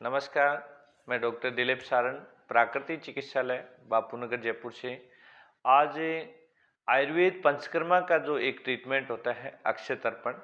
नमस्कार, मैं डॉक्टर दिलीप सारन, प्राकृतिक चिकित्सालय बापूनगर जयपुर से। आज आयुर्वेद पंचकर्मा का जो एक ट्रीटमेंट होता है अक्षय तर्पण।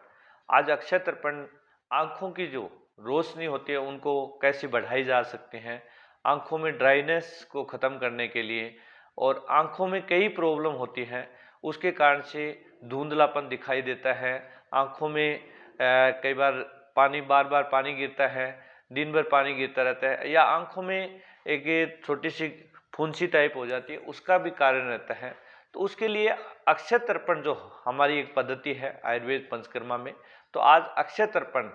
आज अक्षय तर्पण आँखों की जो रोशनी होती है उनको कैसे बढ़ाई जा सकते हैं, आँखों में ड्राइनेस को ख़त्म करने के लिए। और आँखों में कई प्रॉब्लम होती है, उसके कारण से धुंधलापन दिखाई देता है, आँखों में कई बार बार बार पानी गिरता है, दिन भर पानी गिरता रहता है, या आंखों में एक ये छोटी सी फुंसी टाइप हो जाती है, उसका भी कारण रहता है। तो उसके लिए अक्षय तर्पण जो हमारी एक पद्धति है आयुर्वेद पंचकर्मा में, तो आज अक्षय तर्पण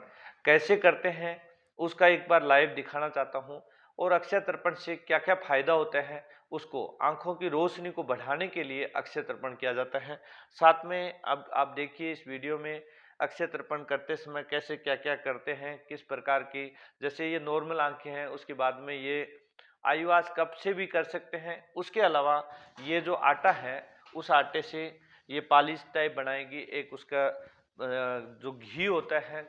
कैसे करते हैं उसका एक बार लाइव दिखाना चाहता हूँ। और अक्षय तर्पण से क्या क्या फायदा होता है, उसको आंखों की रोशनी को बढ़ाने के लिए अक्षय तर्पण किया जाता है। साथ में अब आप देखिए इस वीडियो में अक्षय तर्पण करते समय कैसे क्या क्या करते हैं, किस प्रकार की, जैसे ये नॉर्मल आंखें हैं, उसके बाद में ये आयुवास कप से भी कर सकते हैं। उसके अलावा ये जो आटा है उस आटे से ये पालिश टाइप बनाएगी। एक उसका जो घी होता है,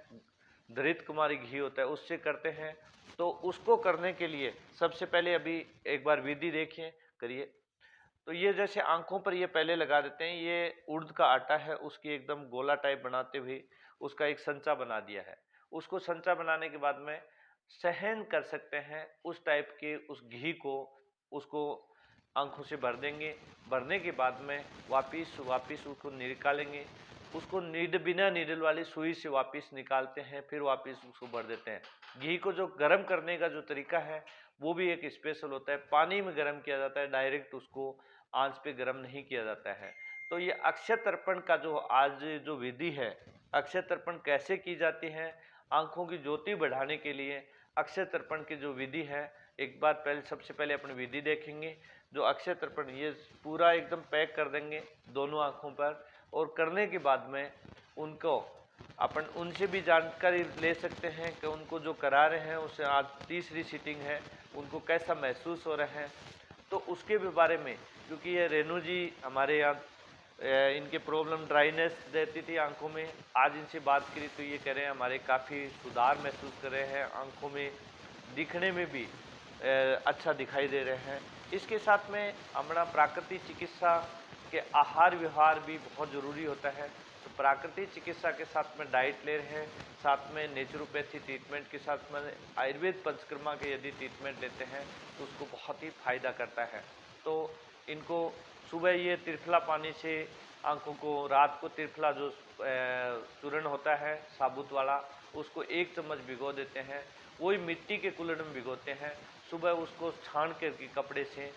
धृत कुमारी घी होता है, उससे करते हैं। तो उसको करने के लिए सबसे पहले अभी एक बार विधि देखिए, करिए। तो ये जैसे आंखों पर ये पहले लगा देते हैं, ये उड़द का आटा है, उसकी एकदम गोला टाइप बनाते हुए उसका एक संचा बना दिया है। उसको संचा बनाने के बाद में सहन कर सकते हैं उस टाइप के उस घी को, उसको आंखों से भर देंगे। भरने के बाद में वापिस उसको निकालेंगे, उसको बिना नीडल वाली सुई से वापिस निकालते हैं, फिर वापिस उसको भर देते हैं। घी को जो गर्म करने का जो तरीका है वो भी एक स्पेशल होता है, पानी में गर्म किया जाता है, डायरेक्ट उसको आंच पे गर्म नहीं किया जाता है। तो ये अक्षय तर्पण का जो आज जो विधि है, अक्षय तर्पण कैसे की जाती है आंखों की ज्योति बढ़ाने के लिए, अक्षय तर्पण की जो विधि है, एक बार पहले सबसे पहले अपनी विधि देखेंगे। जो अक्षय तर्पण ये पूरा एकदम पैक कर देंगे दोनों आंखों पर, और करने के बाद में उनको अपन उनसे भी जानकारी ले सकते हैं कि उनको जो करा रहे हैं उससे आज तीसरी सीटिंग है, उनको कैसा महसूस हो रहा है। तो उसके भी बारे में, क्योंकि ये रेणु जी हमारे यहाँ इनके प्रॉब्लम ड्राइनेस रहती थी आंखों में, आज इनसे बात करी तो ये कह रहे हैं हमारे काफ़ी सुधार महसूस कर रहे हैं, आंखों में दिखने में भी अच्छा दिखाई दे रहे हैं। इसके साथ में हमारा प्राकृतिक चिकित्सा के आहार व्यवहार भी बहुत ज़रूरी होता है। तो प्राकृतिक चिकित्सा के साथ में डाइट ले रहे हैं, साथ में नेचुरोपैथी ट्रीटमेंट के साथ में आयुर्वेद पंचकर्मा के यदि ट्रीटमेंट लेते हैं तो उसको बहुत ही फायदा करता है। तो इनको सुबह ये त्रिफला पानी से आंखों को, रात को त्रिफला जो चूर्ण होता है साबुत वाला, उसको 1 चम्मच भिगो देते हैं, वही मिट्टी के कुल्हड़ में भिगोते हैं। सुबह उसको छान करके कपड़े से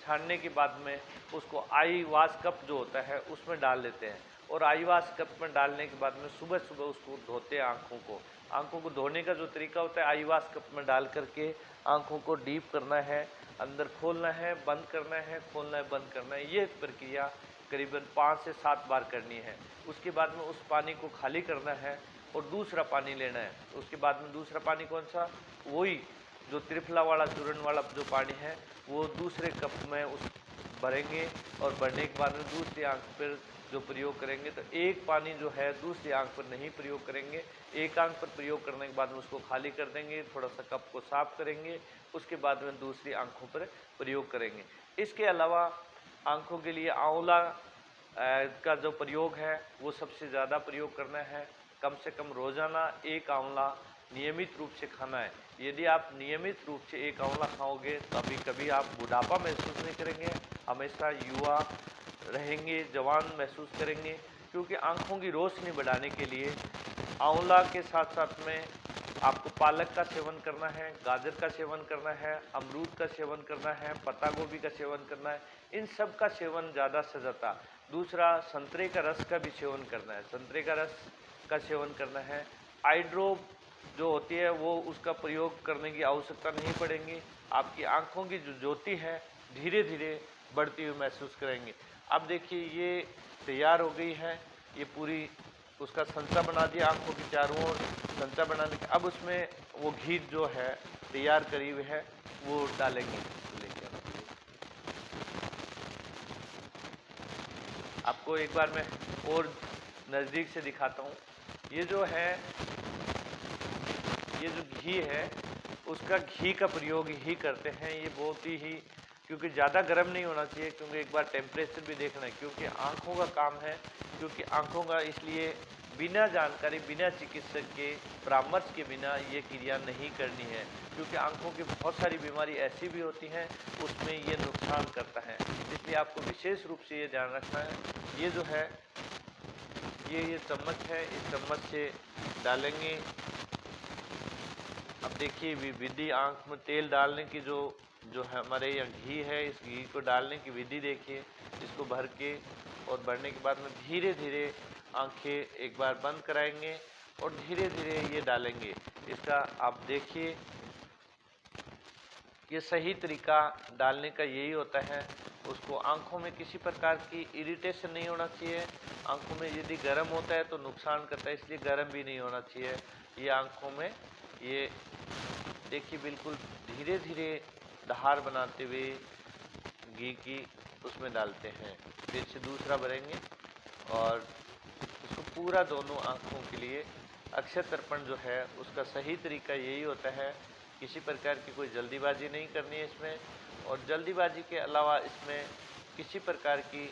छानने के बाद में उसको आई वाश कप जो होता है उसमें डाल देते हैं, और आई वाश कप में डालने के बाद में सुबह सुबह उसको धोते हैं आँखों को धोने का जो तरीका होता है, आई वाश कप में डाल करके आँखों को डीप करना है, अंदर खोलना है, बंद करना है, खोलना है, बंद करना है। ये प्रक्रिया करीबन 5 से 7 बार करनी है। उसके बाद में उस पानी को खाली करना है और दूसरा पानी लेना है। उसके बाद में दूसरा पानी कौन सा, वही जो त्रिफला वाला चूर्ण वाला जो पानी है वो दूसरे कप में उस भरेंगे, और भरने के बाद में दूसरी आंख पर जो प्रयोग करेंगे। तो एक पानी जो है दूसरी आंख पर नहीं प्रयोग करेंगे, एक आंख पर प्रयोग करने के बाद में उसको खाली कर देंगे, थोड़ा सा कप को साफ करेंगे, उसके बाद में दूसरी आंखों पर प्रयोग करेंगे। इसके अलावा आंखों के लिए आंवला का जो प्रयोग है वो सबसे ज़्यादा प्रयोग करना है। कम से कम रोज़ाना 1 आंवला नियमित रूप से खाना है। यदि आप नियमित रूप से 1 आंवला खाओगे तो कभी आप बुढ़ापा महसूस नहीं करेंगे, हमेशा युवा रहेंगे, जवान महसूस करेंगे। क्योंकि आंखों की रोशनी बढ़ाने के लिए आंवला के साथ साथ में आपको पालक का सेवन करना है, गाजर का सेवन करना है, अमरूद का सेवन करना है, पत्ता गोभी का सेवन करना है। इन सब का सेवन ज़्यादा से ज़्यादा। दूसरा, संतरे का रस का भी सेवन करना है, संतरे का रस का सेवन करना है। आई ड्रॉप जो होती है वो उसका प्रयोग करने की आवश्यकता नहीं पड़ेगी। आपकी आंखों की जो ज्योति है धीरे धीरे बढ़ती हुई महसूस करेंगे। अब देखिए ये तैयार हो गई है, ये पूरी उसका संचा बना दिया आंखों की चारों ओर। संचा बनाने के अब उसमें वो घी जो है तैयार करी हुई है वो डालेंगे। लेके आपको एक बार मैं और नज़दीक से दिखाता हूँ। ये जो है, ये जो घी है उसका घी का प्रयोग ही करते हैं। ये बहुत ही क्योंकि ज़्यादा गर्म नहीं होना चाहिए, क्योंकि एक बार टेम्परेचर भी देखना है, क्योंकि आँखों का काम है, क्योंकि आँखों का इसलिए बिना जानकारी, बिना चिकित्सक के परामर्श के बिना ये क्रिया नहीं करनी है, क्योंकि आँखों की बहुत सारी बीमारी ऐसी भी होती हैं उसमें ये नुकसान करता है। इसलिए आपको विशेष रूप से ये ध्यान रखना है। ये जो है ये चम्मच है, इस चम्मच से डालेंगे। अब देखिए विधि, आँख में तेल डालने की जो है हमारे यहाँ घी है, इस घी को डालने की विधि देखिए। इसको भर के और भरने के बाद में धीरे धीरे आंखें एक बार बंद कराएंगे और धीरे धीरे ये डालेंगे। इसका आप देखिए, ये सही तरीका डालने का यही होता है। उसको आंखों में किसी प्रकार की इरिटेशन नहीं होना चाहिए। आंखों में यदि गर्म होता है तो नुकसान करता है, इसलिए गर्म भी नहीं होना चाहिए। ये आंखों में ये देखिए बिल्कुल धीरे धीरे धार बनाते हुए घी की उसमें डालते हैं। फिर से दूसरा भरेंगे और इसको पूरा दोनों आंखों के लिए। अक्षय तर्पण जो है उसका सही तरीका यही होता है, किसी प्रकार की कोई जल्दीबाजी नहीं करनी है इसमें, और जल्दीबाजी के अलावा इसमें किसी प्रकार की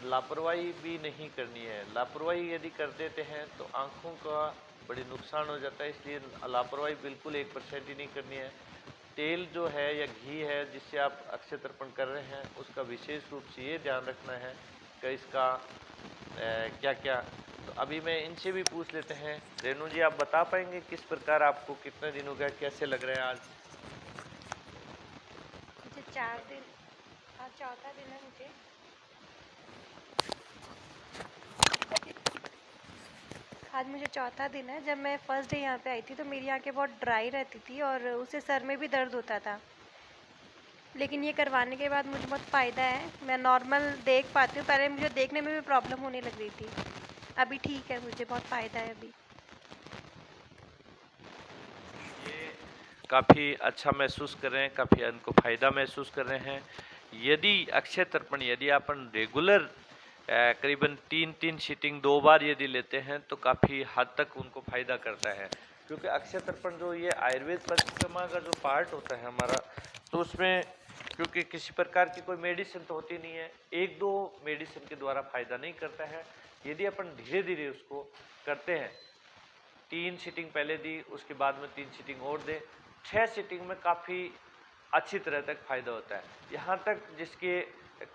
लापरवाही भी नहीं करनी है। लापरवाही यदि कर देते हैं तो आँखों का बड़ी नुकसान हो जाता है, इसलिए लापरवाही बिल्कुल 1% ही नहीं करनी है। तेल जो है या घी है जिससे आप अक्षय तर्पण कर रहे हैं उसका विशेष रूप से ये ध्यान रखना है कि इसका क्या क्या। तो अभी मैं इनसे भी पूछ लेते हैं। रेणु जी, आप बता पाएंगे किस प्रकार आपको कितने दिन हो गया, कैसे लग रहे हैं आज? मुझे 4 दिन, आज चौथा दिन है मुझे। आज मुझे चौथा दिन है। जब मैं फर्स्ट डे यहाँ पे आई थी तो मेरी आंखें बहुत ड्राई रहती थी और उससे सर में भी दर्द होता था, लेकिन ये करवाने के बाद मुझे बहुत फ़ायदा है। मैं नॉर्मल देख पाती हूँ, पहले मुझे देखने में भी प्रॉब्लम होने लग रही थी, अभी ठीक है, मुझे बहुत फ़ायदा है अभी। ये काफ़ी अच्छा महसूस कर रहे हैं, काफ़ी उनको फायदा महसूस कर रहे हैं। यदि अक्षय तर्पण यदि अपन रेगुलर करीबन 3-3 सीटिंग 2 बार यदि लेते हैं तो काफ़ी हद तक उनको फायदा करता है, क्योंकि अक्षय तर्पण जो ये आयुर्वेद पंचकर्मा का जो पार्ट होता है हमारा, तो उसमें क्योंकि किसी प्रकार की कोई मेडिसिन तो होती नहीं है, 1-2 मेडिसिन के द्वारा फायदा नहीं करता है। यदि अपन धीरे धीरे उसको करते हैं, 3 सीटिंग पहले दी, उसके बाद में 3 सीटिंग और दे, 6 सीटिंग में काफ़ी अच्छी तरह तक फायदा होता है। यहाँ तक जिसके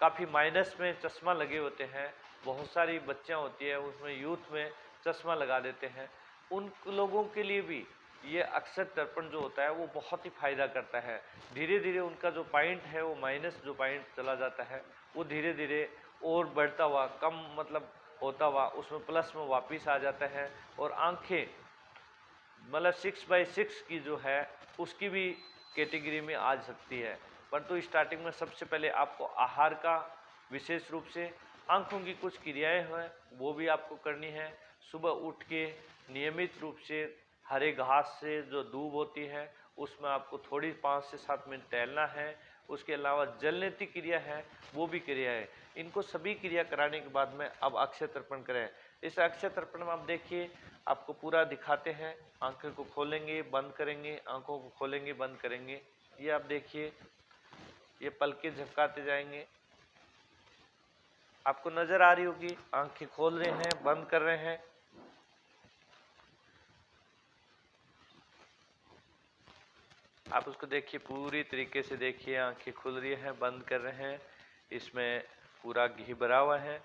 काफ़ी माइनस में चश्मा लगे होते हैं, बहुत सारी बच्चियाँ होती है उसमें यूथ में चश्मा लगा देते हैं, उन लोगों के लिए भी ये अक्षय तर्पण जो होता है वो बहुत ही फायदा करता है। धीरे धीरे उनका जो पॉइंट है वो माइनस जो पॉइंट चला जाता है वो धीरे धीरे और बढ़ता हुआ, कम मतलब होता हुआ उसमें प्लस में वापस आ जाता है, और आंखें मतलब 6/6 की जो है उसकी भी कैटेगरी में आ सकती है। परंतु स्टार्टिंग में सबसे पहले आपको आहार का विशेष रूप से, आंखों की कुछ क्रियाएं हैं वो भी आपको करनी है। सुबह उठ के नियमित रूप से हरे घास से जो दूब होती है उसमें आपको थोड़ी 5 से 7 मिनट टहलना है। उसके अलावा जलनेती क्रिया है वो भी क्रिया है। इनको सभी क्रिया कराने के बाद में अब अक्षय तर्पण करें। इस अक्षय तर्पण में आप देखिए, आपको पूरा दिखाते हैं। आंखें को खोलेंगे बंद करेंगे, आंखों को खोलेंगे बंद करेंगे। ये आप देखिए, ये पलके झपकाते जाएंगे, आपको नजर आ रही होगी। आंखें खोल रहे हैं, बंद कर रहे हैं। आप उसको देखिए, पूरी तरीके से देखिए, आंखें खुल रही हैं, बंद कर रहे हैं। इसमें पूरा घी भरा हुआ है।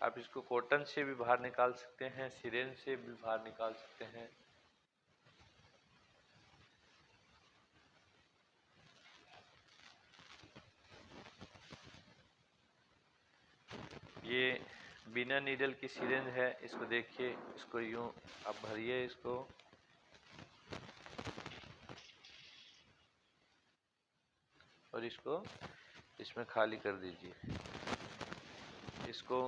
आप इसको कॉटन से भी बाहर निकाल सकते हैं, सिरेंज से भी बाहर निकाल सकते हैं। ये बिना नीडल की सिरेंज है। इसको देखिए, इसको यूं आप भरिए इसको, और इसको इसमें खाली कर दीजिए। इसको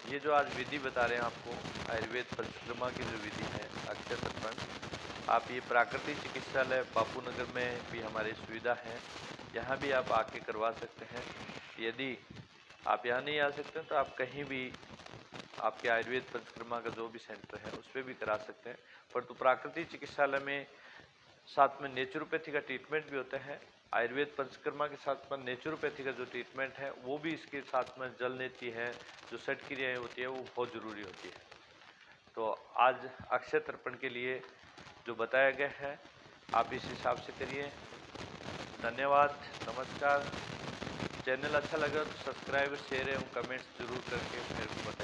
ये जो आज विधि बता रहे हैं आपको, आयुर्वेद परिक्रमा की जो विधि है अक्षय तर्पण, आप ये प्राकृतिक चिकित्सालय बापू नगर में भी हमारी सुविधा है, यहाँ भी आप आके करवा सकते हैं। यदि आप यहाँ नहीं आ सकते हैं तो आप कहीं भी आपके आयुर्वेद परिक्रमा का जो भी सेंटर है उस पर भी करा सकते हैं। परंतु प्राकृतिक चिकित्सालय में साथ में नेचुरोपैथी का ट्रीटमेंट भी होता है। आयुर्वेद पंचकर्मा के साथ में नेचुरोपैथी का जो ट्रीटमेंट है वो भी इसके साथ में जल नीति है, जो सेट क्रियाएँ होती है वो बहुत ज़रूरी होती है। तो आज अक्षय तर्पण के लिए जो बताया गया है आप इस हिसाब से करिए। धन्यवाद, नमस्कार। चैनल अच्छा लगा तो सब्सक्राइब, शेयर एवं कमेंट्स जरूर करके मेरे को बताएं।